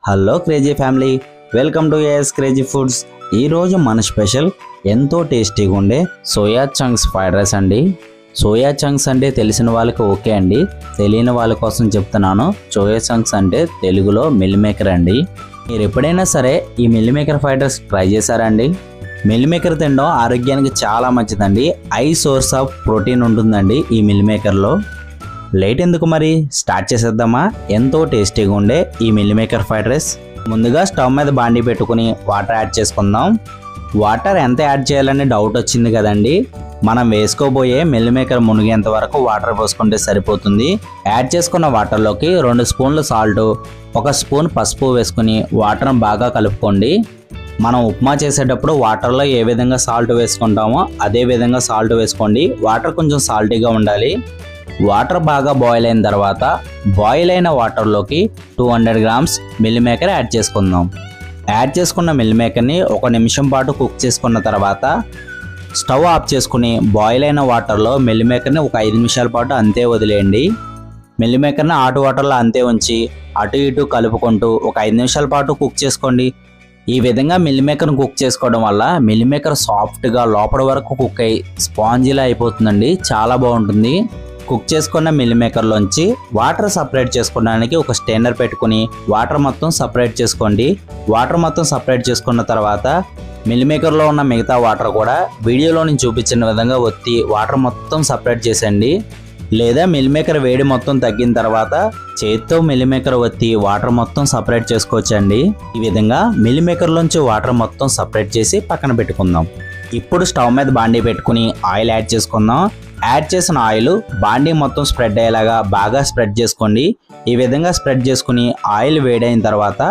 Hello crazy family, welcome to AS crazy foods. ఈరోజు మన special ఎంతో టేస్టీగా ఉండే సోయా చంక్స్ ఫ్రైడ్ రైస్ అండి. సోయా చంక్స్ అంటే తెలిసిన వాళ్ళకి ఓకే అండి, తెలియని వాళ్ళ కోసం చెప్తున్నాను. సోయా చంక్స్ అంటే తెలుగులో మిల్ మేకర్ అండి. మీరు ఎప్పుడైనా సరే ఈ meal maker fried rice try చేశారండి? మిల్ మేకర్ తినడం ఆరోగ్యానికి చాలా మంచిదండి. హై సోర్స్ ఆఫ్ ప్రోటీన్ ఉంటుందండి ఈ మిల్ మేకర్లో. లేట్ ఎందుకు మరి, స్టార్ట్ చేసేద్దామా ఎంతో టేస్టీగా ఉండే ఈ మిల్ మేకర్ ఫ్రైడ్ రైస్. ముందుగా స్టవ్ మీద బాండీ పెట్టుకుని వాటర్ యాడ్ చేసుకుందాం. వాటర్ ఎంత యాడ్ చేయాలని డౌట్ వచ్చింది కదండి. మనం వేసుకోబోయే మిల్ మేకర్ మునిగేంత వరకు వాటర్ పోసుకుంటే సరిపోతుంది. యాడ్ చేసుకున్న వాటర్లోకి 2 స్పూన్లు సాల్ట్, 1 స్పూన్ పసుపు వేసుకుని వాటర్ని బాగా కలుపుకోండి. మనం ఉప్మా చేసేటప్పుడు వాటర్లో ఏ విధంగా సాల్ట్ వేసుకుంటామో అదే విధంగా సాల్ట్ వేసుకోండి. వాటర్ కొంచెం సాల్టీగా ఉండాలి. వాటర్ బాగా బాయిల్ అయిన తర్వాత బాయిల్ అయిన వాటర్లోకి 200 గ్రామ్స్ మిల్ మేకర్ యాడ్ చేసుకుందాం. యాడ్ చేసుకున్న మిల్ మేకర్ని 1 నిమిషం పాటు కుక్ చేసుకున్న తర్వాత స్టవ్ ఆఫ్ చేసుకుని బాయిల్ అయిన వాటర్లో మిల్ మేకర్ని ఒక 5 నిమిషాల పాటు అంతే వదిలేయండి. మిల్ మేకర్ని హాట్ వాటర్లో అంతే ఉంచి అటు ఇటు కలుపుకుంటూ ఒక 5 నిమిషాల పాటు కుక్ చేసుకోండి. ఈ విధంగా మిల్ మేకర్ని కుక్ చేసుకోవడం వల్ల మిల్ మేకర్ సాఫ్ట్గా లోపల వరకు కుక్ అయ్యి స్పాంజీలా అయిపోతుందండి, చాలా బాగుంటుంది. కుక్ చేసుకున్న మిల్ మేకర్లోంచి వాటర్ సపరేట్ చేసుకోవడానికి ఒక స్టెయినర్ పెట్టుకుని వాటర్ మొత్తం సపరేట్ చేసుకోండి. వాటర్ మొత్తం సపరేట్ చేసుకున్న తర్వాత మిల్ మేకర్లో ఉన్న మిగతా వాటర్ కూడా వీడియోలో నేను చూపించిన విధంగా ఒత్తి వాటర్ మొత్తం సపరేట్ చేసేయండి. లేదా మిల్ మేకర్ వేడి మొత్తం తగ్గిన తర్వాత చేతితో మిల్ మేకర్ ఒత్తి వాటర్ మొత్తం సపరేట్ చేసుకోవచ్చండి. ఈ విధంగా మిల్ మేకర్లోంచి వాటర్ మొత్తం సపరేట్ చేసి పక్కన పెట్టుకుందాం. ఇప్పుడు స్టవ్ మీద బాండీ పెట్టుకుని ఆయిల్ యాడ్ చేసుకుందాం. యాడ్ చేసిన ఆయిల్ బాండీ మొత్తం స్ప్రెడ్ అయ్యేలాగా బాగా స్ప్రెడ్ చేసుకోండి. ఈ విధంగా స్ప్రెడ్ చేసుకుని ఆయిల్ వేడైన తర్వాత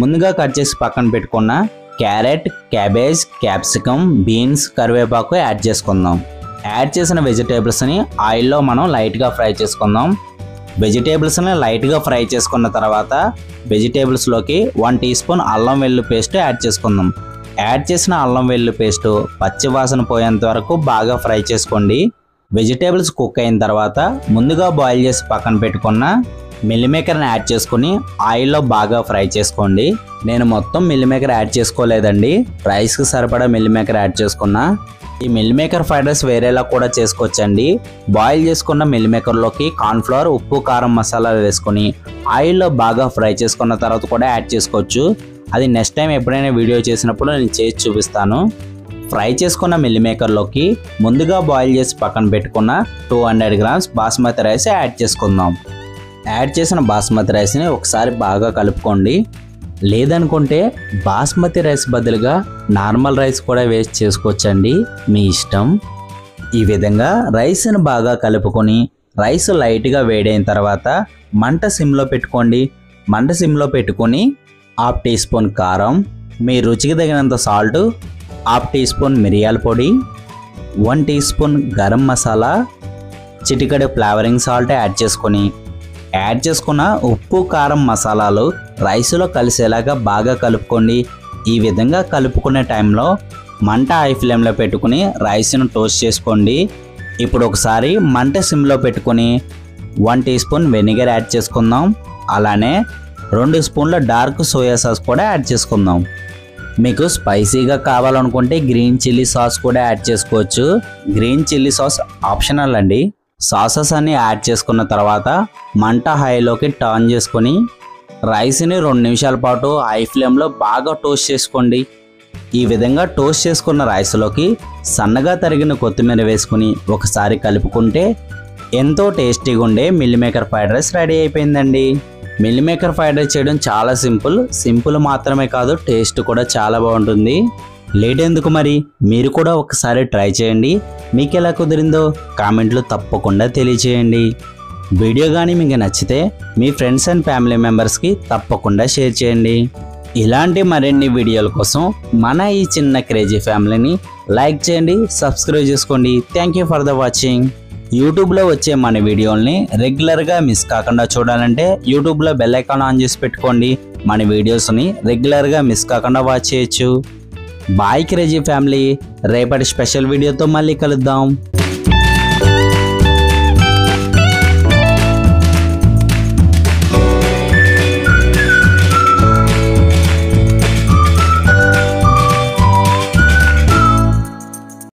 ముందుగా కట్ చేసి పక్కన పెట్టుకున్న క్యారెట్, క్యాబేజ్, క్యాప్సికమ్, బీన్స్, కరివేపాకు యాడ్ చేసుకుందాం. యాడ్ చేసిన వెజిటేబుల్స్ని ఆయిల్లో మనం లైట్గా ఫ్రై చేసుకుందాం. వెజిటేబుల్స్ని లైట్గా ఫ్రై చేసుకున్న తర్వాత వెజిటేబుల్స్లోకి 1 టీ స్పూన్ అల్లం వెల్లుల్లి పేస్ట్ యాడ్ చేసుకుందాం. యాడ్ చేసిన అల్లం వెల్లుల్లి పేస్ట్ పచ్చి వాసన పోయేంత వరకు బాగా ఫ్రై చేసుకోండి. వెజిటేబుల్స్ కుక్ అయిన తర్వాత ముందుగా బాయిల్ చేసి పక్కన పెట్టుకున్న మిల్ మేకర్ని యాడ్ చేసుకుని ఆయిల్లో బాగా ఫ్రై చేసుకోండి. నేను మొత్తం మిల్ మేకర్ యాడ్ చేసుకోలేదండి, రైస్కి సరిపడా మిల్ మేకర్ యాడ్ చేసుకున్నా. ఈ మిల్ మేకర్ ఫ్రైడ్ రైస్ వేరేలా కూడా చేసుకోవచ్చండి. బాయిల్ చేసుకున్న మిల్ మేకర్లోకి కార్న్ఫ్లవర్, ఉప్పు, కారం, మసాలాలు వేసుకుని ఆయిల్లో బాగా ఫ్రై చేసుకున్న తర్వాత కూడా యాడ్ చేసుకోవచ్చు. అది నెక్స్ట్ టైం ఎప్పుడైనా వీడియో చేసినప్పుడు నేను చేసి చూపిస్తాను. ఫ్రై చేసుకున్న మిల్ మేకర్లోకి ముందుగా బాయిల్ చేసి పక్కన పెట్టుకున్న 200 గ్రామ్స్ బాస్మతి రైస్ యాడ్ చేసుకుందాం. యాడ్ చేసిన బాస్మతి రైస్ని ఒకసారి బాగా కలుపుకోండి. లేదనుకుంటే బాస్మతి రైస్ బదులుగా నార్మల్ రైస్ కూడా వేస్ట్ చేసుకోవచ్చండి, మీ ఇష్టం. ఈ విధంగా రైస్ని బాగా కలుపుకొని రైస్ లైట్గా వేడైన తర్వాత మంట సిమ్లో పెట్టుకోండి. మంట సిమ్లో పెట్టుకొని 1/2 టీ స్పూన్ కారం, మీ రుచికి తగినంత సాల్ట్, 1/2 టీ స్పూన్ మిరియాల పొడి, 1 టీ స్పూన్ గరం మసాలా, చిటికెడు ఫ్లేవరింగ్ సాల్ట్ యాడ్ చేసుకొని యాడ్ చేసుకున్న ఉప్పు, కారం, మసాలాలు రైస్లో కలిసేలాగా బాగా కలుపుకోండి. ఈ విధంగా కలుపుకునే టైంలో మంట హై ఫ్లేమ్లో పెట్టుకుని రైస్ను టోస్ట్ చేసుకోండి. ఇప్పుడు ఒకసారి మంట సిమ్లో పెట్టుకుని 1 టీ స్పూన్ వెనిగర్ యాడ్ చేసుకుందాం. అలానే 2 స్పూన్ల డార్క్ సోయా సాస్ కూడా యాడ్ చేసుకుందాం. మీకు స్పైసీగా కావాలనుకుంటే గ్రీన్ చిల్లీ సాస్ కూడా యాడ్ చేసుకోవచ్చు. గ్రీన్ చిల్లీ సాస్ ఆప్షనల్ అండి. సాసెస్ అన్ని యాడ్ చేసుకున్న తర్వాత మంట హైలోకి టర్న్ చేసుకొని రైస్ని 2 నిమిషాల పాటు హై ఫ్లేమ్లో బాగా టోస్ట్ చేసుకోండి. ఈ విధంగా టోస్ట్ చేసుకున్న రైస్లోకి సన్నగా తరిగిన కొత్తిమీర వేసుకుని ఒకసారి కలుపుకుంటే ఎంతో టేస్టీగా ఉండే meal maker fried rice ready అయిపోయిందండి. మిల్ మేకర్ ఫ్రైడ్ రైస్ చేయడం చాలా సింపుల్ మాత్రమే కాదు, టేస్ట్ కూడా చాలా బాగుంటుంది. లేట్ ఎందుకు మరి, మీరు కూడా ఒకసారి ట్రై చేయండి. మీకు ఎలా కుదిరిందో కామెంట్లో తప్పకుండా తెలియచేయండి. వీడియో కానీ మీకు నచ్చితే మీ ఫ్రెండ్స్ అండ్ ఫ్యామిలీ మెంబర్స్కి తప్పకుండా షేర్ చేయండి. ఇలాంటి మరిన్ని వీడియోల కోసం మన ఈ చిన్న క్రేజీ ఫ్యామిలీని లైక్ చేయండి, సబ్స్క్రైబ్ చేసుకోండి. Thank you for the watching. యూట్యూబ్లో వచ్చే మన వీడియోల్ని రెగ్యులర్గా మిస్ కాకుండా చూడాలంటే యూట్యూబ్లో బెల్ ఐకాన్ ఆన్ చేసి పెట్టుకోండి. మన వీడియోస్ని రెగ్యులర్గా మిస్ కాకుండా వాచ్ చేయొచ్చు. బాయ్ క్రేజీ ఫ్యామిలీ, రేపటి స్పెషల్ వీడియోతో మళ్ళీ కలుద్దాం.